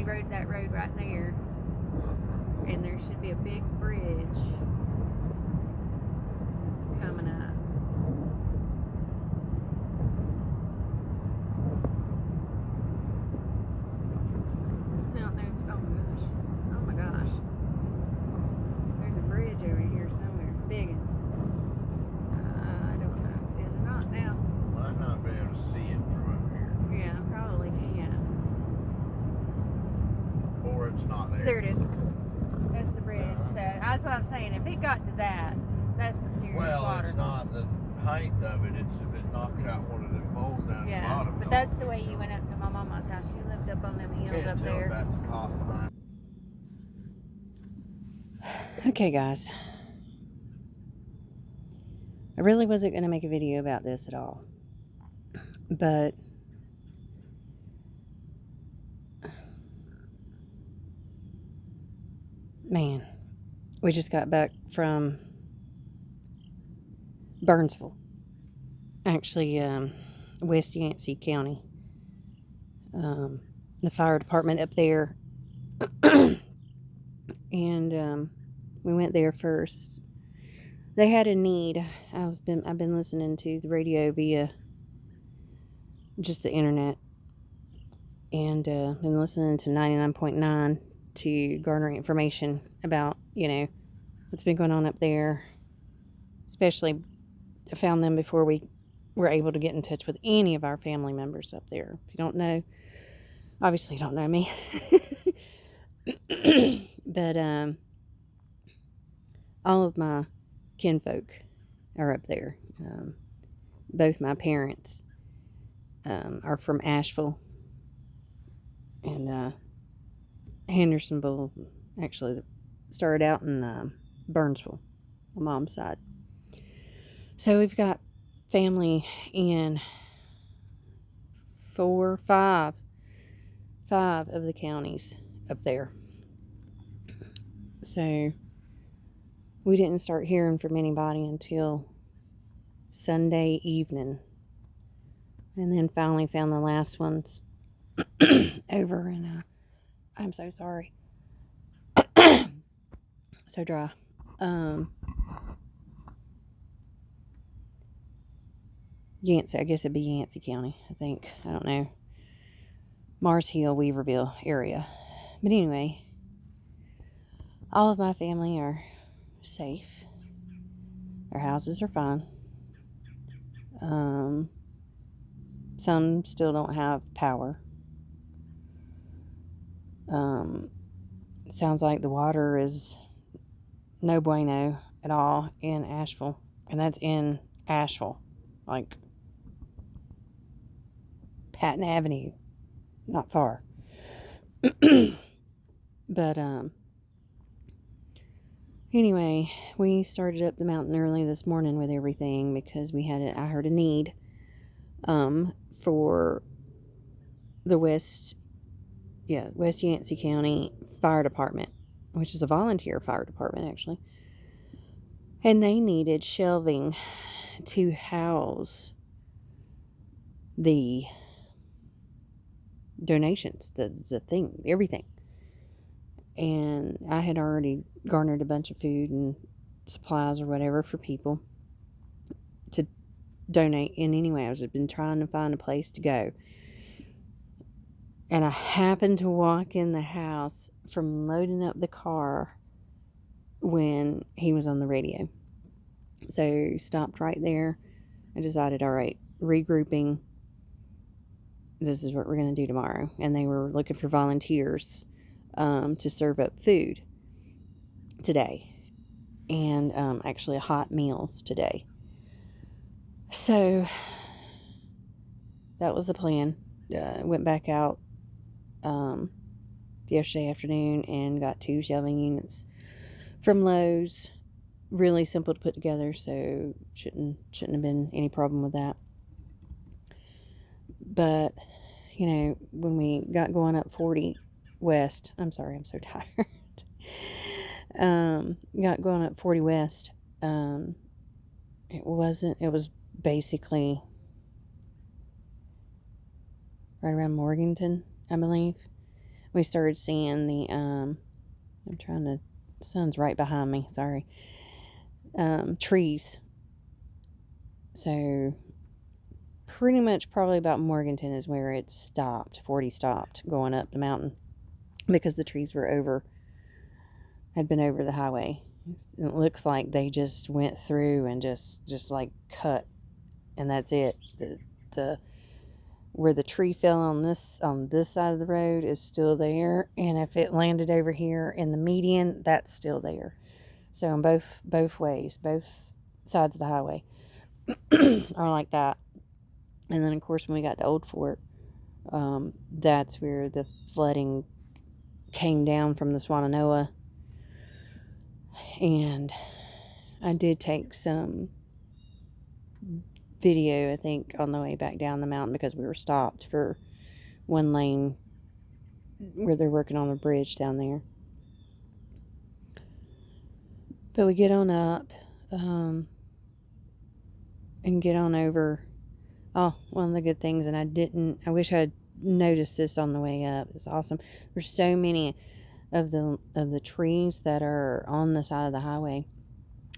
rode that road right there. And there should be a big bridge coming up. I don't know. Oh my gosh. There's a bridge over here somewhere. Big one. I don't know if it is or not now. Might not be able to see it from over here. Yeah, probably can't. Or it's not there. There it is. That's the bridge. So that's what I'm saying. If it got to that, that's some serious water. Well, it's not the height of it. It's if it knocks out one of them poles down at the bottom. But that's the way you went up to my mama's house. She lived up on them hills Can't up tell there. if that's a cop behind. Okay, guys. I really wasn't going to make a video about this at all. But man, we just got back from Burnsville. Actually, West Yancey County. The fire department up there. And we went there first. They had a need. I've been listening to the radio via just the internet, and been listening to 99.9 to garner information about, you know, what's been going on up there. Especially, I found them before we were able to get in touch with any of our family members up there. If you don't know, obviously you don't know me. But all of my kinfolk are up there. Both my parents are from Asheville and Hendersonville. Actually, started out in Burnsville, my mom's side. So we've got family in five of the counties up there. So we didn't start hearing from anybody until Sunday evening. And then finally found the last ones over in, I'm so sorry. So dry. Yancey, I guess it'd be Yancey County, I think. I don't know. Mars Hill, Weaverville area. But anyway, all of my family are safe. Their houses are fine. Some still don't have power. It sounds like the water is no bueno at all in Asheville. And that's in Asheville. Like Patton Avenue. Not far. But, anyway, we started up the mountain early this morning with everything because I heard a need, for the West Yancey County Fire Department, which is a volunteer fire department, actually. And they needed shelving to house the donations, the thing, everything. And I had already garnered a bunch of food and supplies or whatever for people to donate in anyway. I was been trying to find a place to go. And I happened to walk in the house from loading up the car when he was on the radio. So stopped right there. I decided, all right, regrouping. This is what we're going to do tomorrow. And they were looking for volunteers to serve up food today. And actually hot meals today. So that was the plan. Went back out yesterday afternoon and got 2 shelving units from Lowe's. Really simple to put together, so shouldn't have been any problem with that. But, you know, when we got going up 40 West, I'm sorry, I'm so tired. Got going up 40 West, it was basically right around Morganton, I believe. we started seeing the sun's right behind me, sorry. Trees. So pretty much probably about Morganton is where it stopped. 40 stopped going up the mountain because the trees had been over the highway. It looks like they just went through and just like cut, and that's it. The where the tree fell on this side of the road is still there, and if it landed over here in the median, that's still there. So on both ways, both sides of the highway are like that. And then of course when we got to Old Fort, that's where the flooding came down from the Swannanoa. And I did take some video, I think, on the way back down the mountain because we were stopped for one lane where they're working on a bridge down there. But we get on up and get on over. Oh, one of the good things, and I wish I had noticed this on the way up. It's awesome. There's so many of the trees that are on the side of the highway.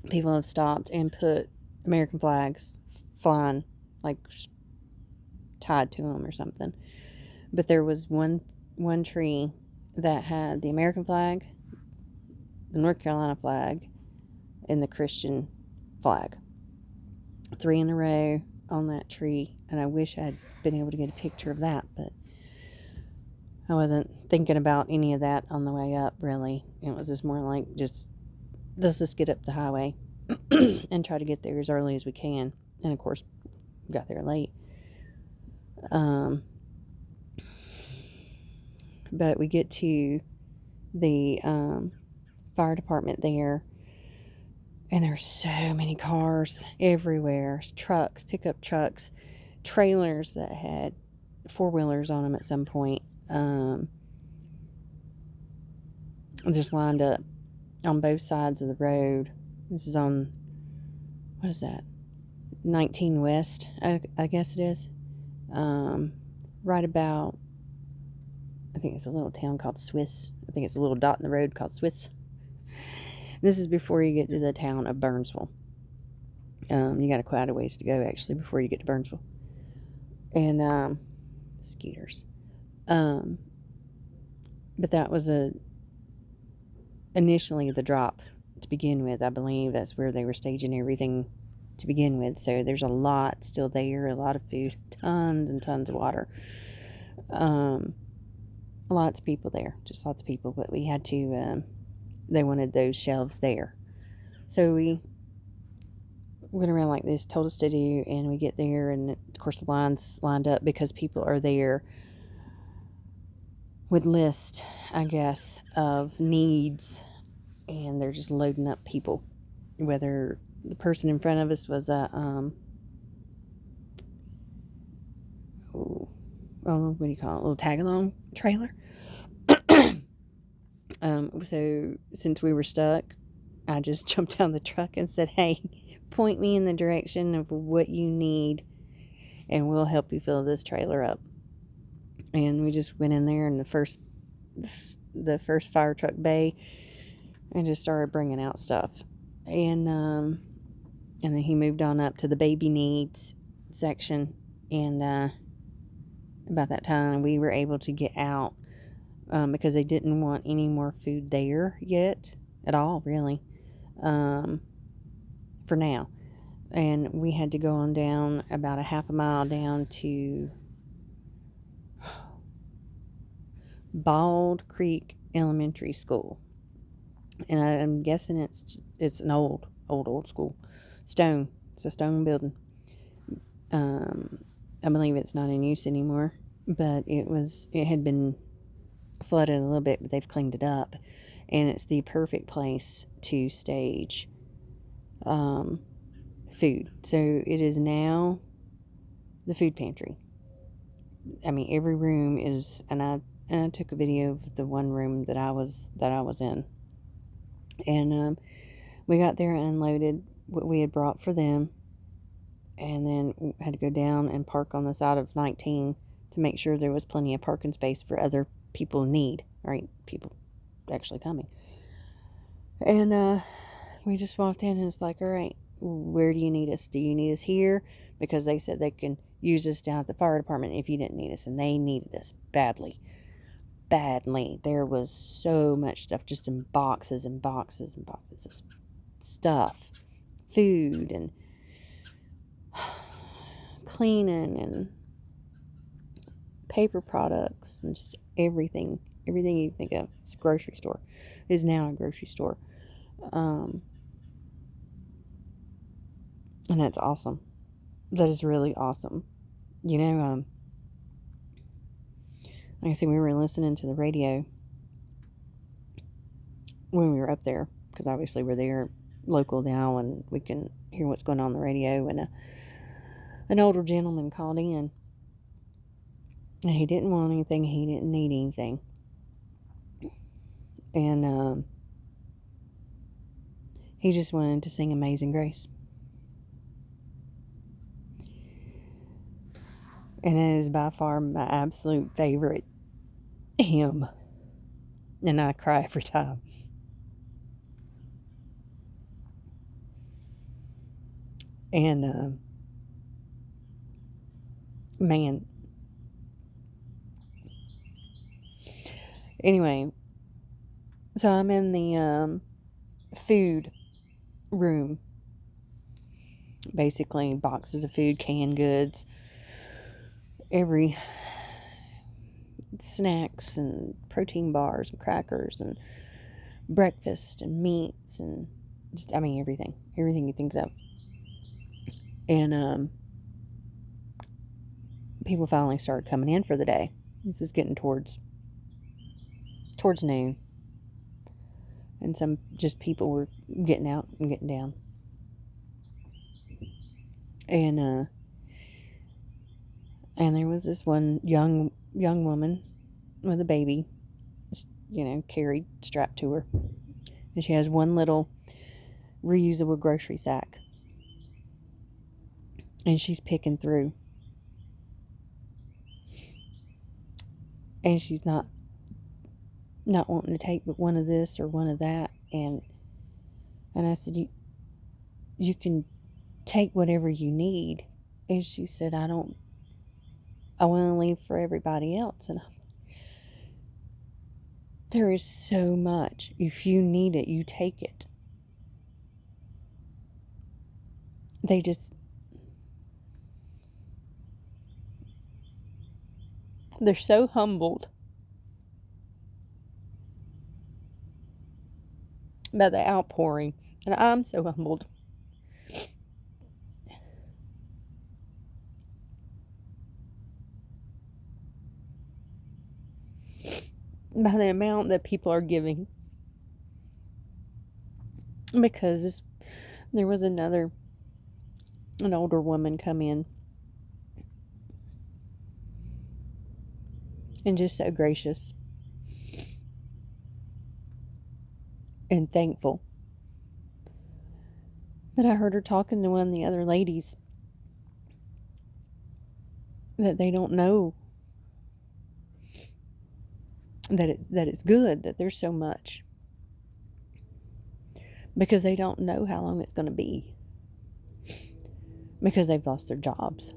People have stopped and put American flags flying, like tied to them or something. But there was one tree that had the American flag, the North Carolina flag, and the Christian flag. 3 in a row on that tree, and I wish I'd been able to get a picture of that, but I wasn't thinking about any of that on the way up, really. It was just more like, let's just get up the highway and try to get there as early as we can. And of course, we got there late. But we get to the fire department there, and there's so many cars everywhere. Trucks, pickup trucks, trailers that had 4-wheelers on them at some point. Just lined up on both sides of the road. This is on, what is that? 19 West, I guess it is. Right about, I think it's a little town called Swiss. I think it's a little dot in the road called Swiss. This is before you get to the town of Burnsville. You got quite a ways to go, actually, before you get to Burnsville. And, scooters. But that was initially the drop to begin with. I believe that's where they were staging everything to begin with. So there's a lot still there, a lot of food, tons and tons of water. Lots of people there, just lots of people, but we had to, they wanted those shelves there. So we went around like this, told us to do, and we get there, and of course the line's lined up because people are there with lists, I guess, of needs, and they're just loading up people. Whether the person in front of us was a what do you call it, a little tag-along trailer. So since we were stuck, I just jumped out of the truck and said, hey, point me in the direction of what you need and we'll help you fill this trailer up. And we just went in there in the first fire truck bay and just started bringing out stuff. And then he moved on up to the baby needs section, and about that time we were able to get out because they didn't want any more food there yet at all, really, for now. And we had to go on down about a half a mile down to Bald Creek Elementary School, and I'm guessing it's an old school, stone. It's a stone building. I believe it's not in use anymore, but it had been flooded a little bit, but they've cleaned it up, and it's the perfect place to stage food. So it is now the food pantry. I mean, every room is, and I took a video of the one room that I was in, and we got there and unloaded what we had brought for them, and then had to go down and park on the side of 19 to make sure there was plenty of parking space for other people in need, There ain't people actually coming. And we just walked in and it's like, all right, where do you need us? Do you need us here? Because they said they can use us down at the fire department if you didn't need us. And they needed us badly. Badly. There was so much stuff just in boxes and boxes and boxes of stuff. Food and cleaning and paper products and just everything you think of. It's a grocery store. It is now a grocery store. And that's awesome. That is really awesome. You know, like I said, we were listening to the radio when we were up there, because obviously we're there local now and we can hear what's going on the radio. And an older gentleman called in and he didn't want anything, he didn't need anything. And he just wanted to sing Amazing Grace. And it is by far my absolute favorite hymn. And I cry every time. And man. Anyway, so I'm in the food room. Basically, boxes of food, canned goods, every snacks and protein bars and crackers and breakfast and meats and just, I mean, everything you think of. And people finally started coming in for the day. This is getting towards noon, and some just people were getting out and getting down. And there was this one young woman with a baby, carried, strapped to her. And she has one little reusable grocery sack. And she's picking through. And she's not wanting to take but one of this or one of that. And I said, you can take whatever you need. And she said, I want to leave for everybody else. And there is so much. If you need it, you take it. They're so humbled by the outpouring. And I'm so humbled. By the amount that people are giving. Because there was an older woman come in. And just so gracious. And thankful. But I heard her talking to one of the other ladies. That they don't know that it's good that there's so much, because they don't know how long it's going to be, because they've lost their jobs.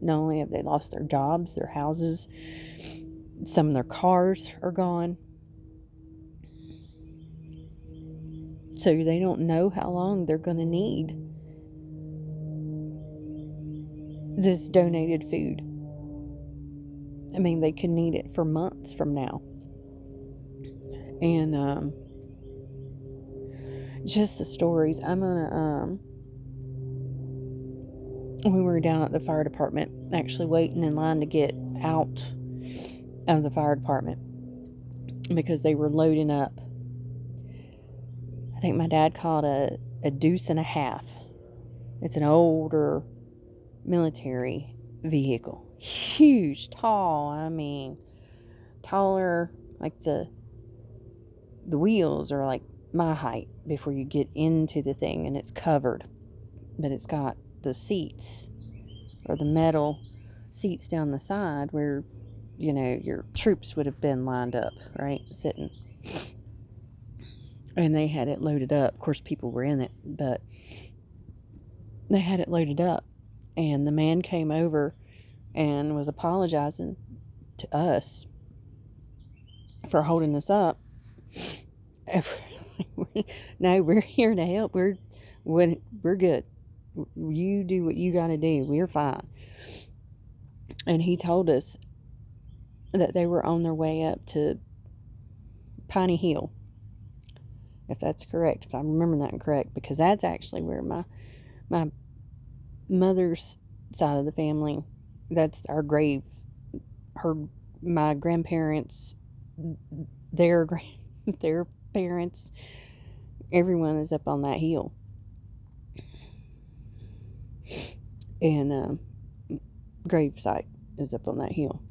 Not only have they lost their jobs, their houses, some of their cars are gone, so they don't know how long they're going to need this donated food. I mean, they could need it for months from now. And just the stories. I'm gonna we were down at the fire department, actually waiting in line to get out of the fire department because they were loading up. I think my dad called a deuce and a half. It's an older military vehicle. Huge, tall, I mean, taller, like the wheels are like my height before you get into the thing, and it's covered, but it's got the seats, or the metal seats down the side where your troops would have been lined up, right, sitting. And they had it loaded up. Of course, people were in it, but they had it loaded up. And the man came over and was apologizing to us for holding us up. No, we're here to help. We're good. You do what you got to do. We're fine. And he told us that they were on their way up to Piney Hill, if that's correct, if I'm remembering that correct, because that's actually where my mother's side of the family, that's our grave. My grandparents, their parents, everyone is up on that hill. And grave site is up on that hill.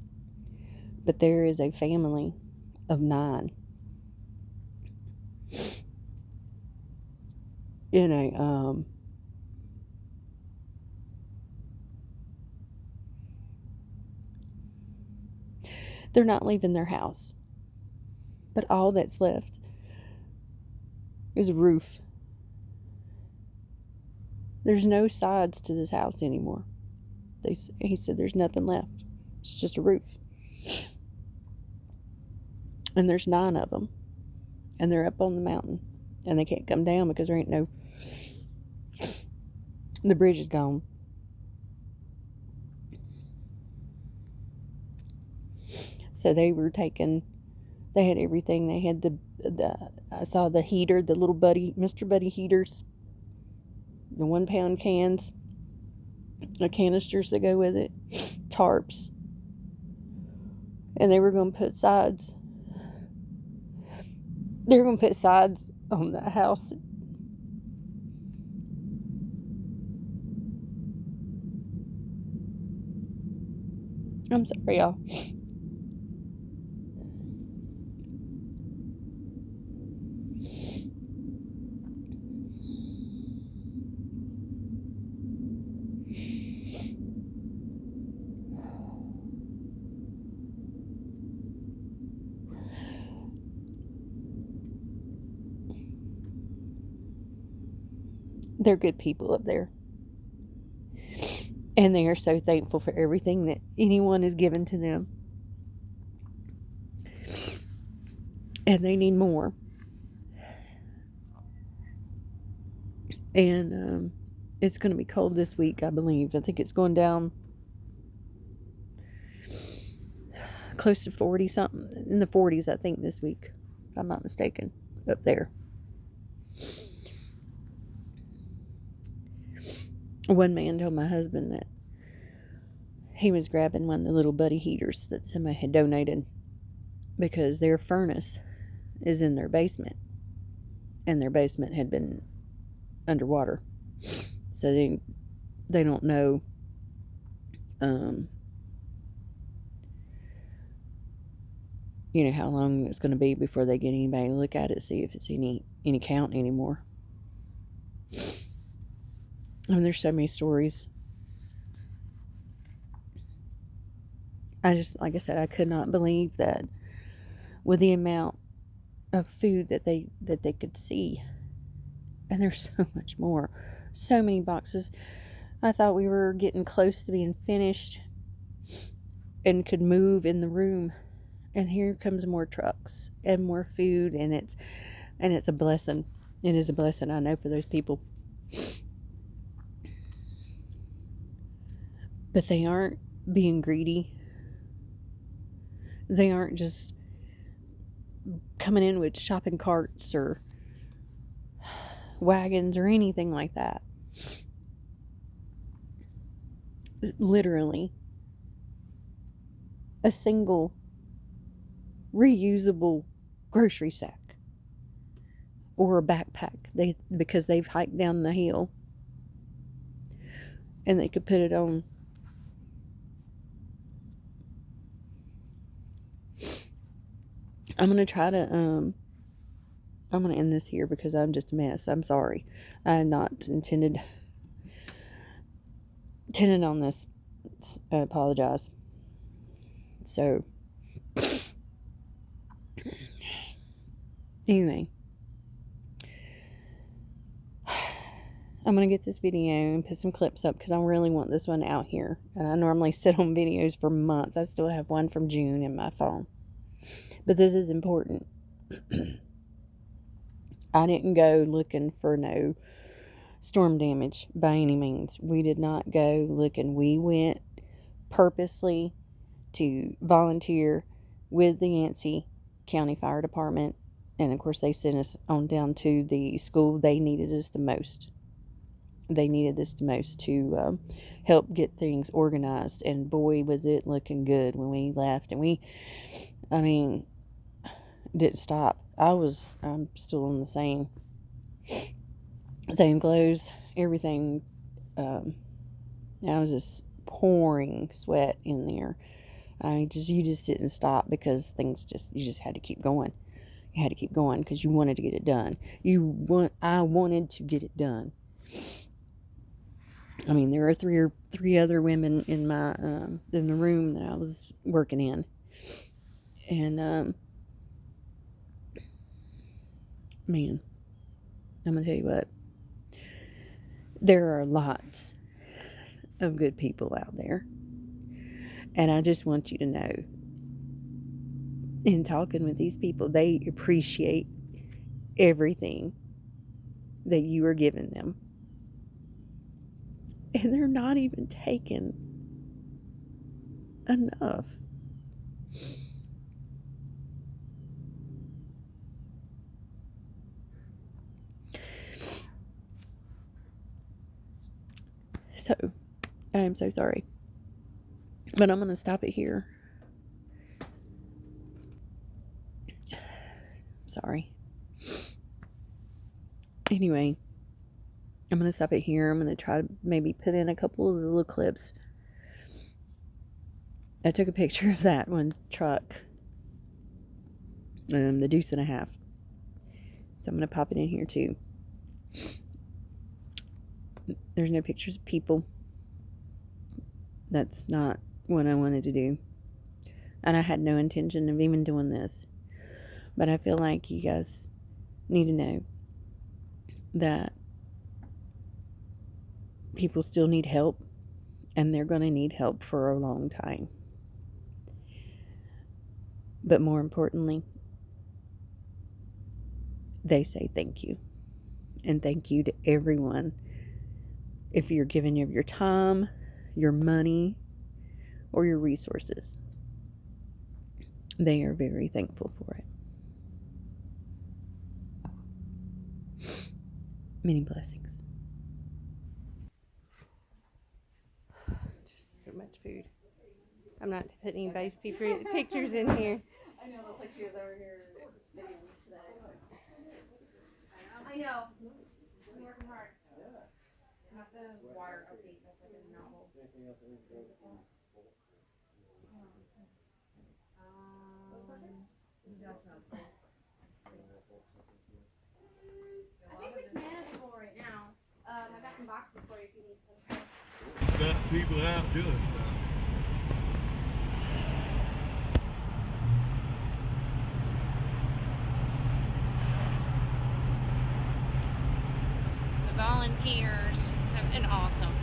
But there is a family of 9 in a they're not leaving their house, but all that's left is a roof. There's no sides to this house anymore. He said there's nothing left. It's just a roof. And there's 9 of them. And they're up on the mountain. And they can't come down because there ain't no... The bridge is gone. So they were taking... They had everything. They had I saw the heater, the little Mr. Buddy heaters. The 1-pound cans. The canisters that go with it. Tarps. And they were going to put sides. They were going to put sides on the house. I'm sorry, y'all. They're good people up there. And they are so thankful for everything that anyone has given to them. And they need more. And it's going to be cold this week, I believe. I think it's going down close to 40 something. In the 40s, I think, this week. If I'm not mistaken. Up there. One man told my husband that he was grabbing one of the little buddy heaters that somebody had donated because their furnace is in their basement, and their basement had been underwater, so they don't know how long it's going to be before they get anybody to look at it, see if it's any count anymore. I mean, there's so many stories. Like I said, I could not believe that with the amount of food that they could see. And there's so much more. So many boxes. I thought we were getting close to being finished and could move in the room. And here comes more trucks and more food, and it's a blessing. It is a blessing, I know, for those people. But they aren't being greedy. They aren't just coming in with shopping carts or wagons or anything like that. Literally, a single reusable grocery sack or a backpack. Because they've hiked down the hill and they could put it on. I'm going to try to, I'm going to end this here because I'm just a mess. I'm sorry. I had not intended on this. I apologize. So, Anyway, I'm going to get this video and put some clips up because I really want this one out here. And I normally sit on videos for months. I still have one from June in my phone. But this is important. I didn't go looking for no storm damage by any means. We did not go looking. We went purposely to volunteer with the WNC County Fire Department. And of course, they sent us on down to the school. They needed us the most. They needed this the most to help get things organized. And boy, was it looking good when we left. And didn't stop. I'm still in the same clothes, everything. I was just pouring sweat in there. You just didn't stop because you just had to keep going. You had to keep going because you wanted to get it done. I wanted to get it done. There were three other women in my in the room that I was working in, and man, I'm gonna tell you what. There are lots of good people out there, and I just want you to know. In talking with these people, they appreciate everything that you are giving them. And they're not even taking enough. So, I am so sorry. But I'm going to stop it here. Sorry. Anyway, I'm going to stop it here. I'm going to try to maybe put in a couple of the little clips. I took a picture of that one truck. The deuce and a half. So I'm going to pop it in here too. There's no pictures of people. That's not what I wanted to do. And I had no intention of even doing this. But I feel like you guys need to know that people still need help. And they're going to need help for a long time. But more importantly, they say thank you. And thank you to everyone. If you're giving of your time, your money, or your resources, they are very thankful for it. Many blessings. Just so much food. I'm not putting anybody's pictures in here. I know, looks like she was over here today. I know. I'm working hard. Not the water update, that's like a novel. I think it's manageable right now. I got some boxes for you if you need them. Got people out doing stuff. The volunteers have been awesome.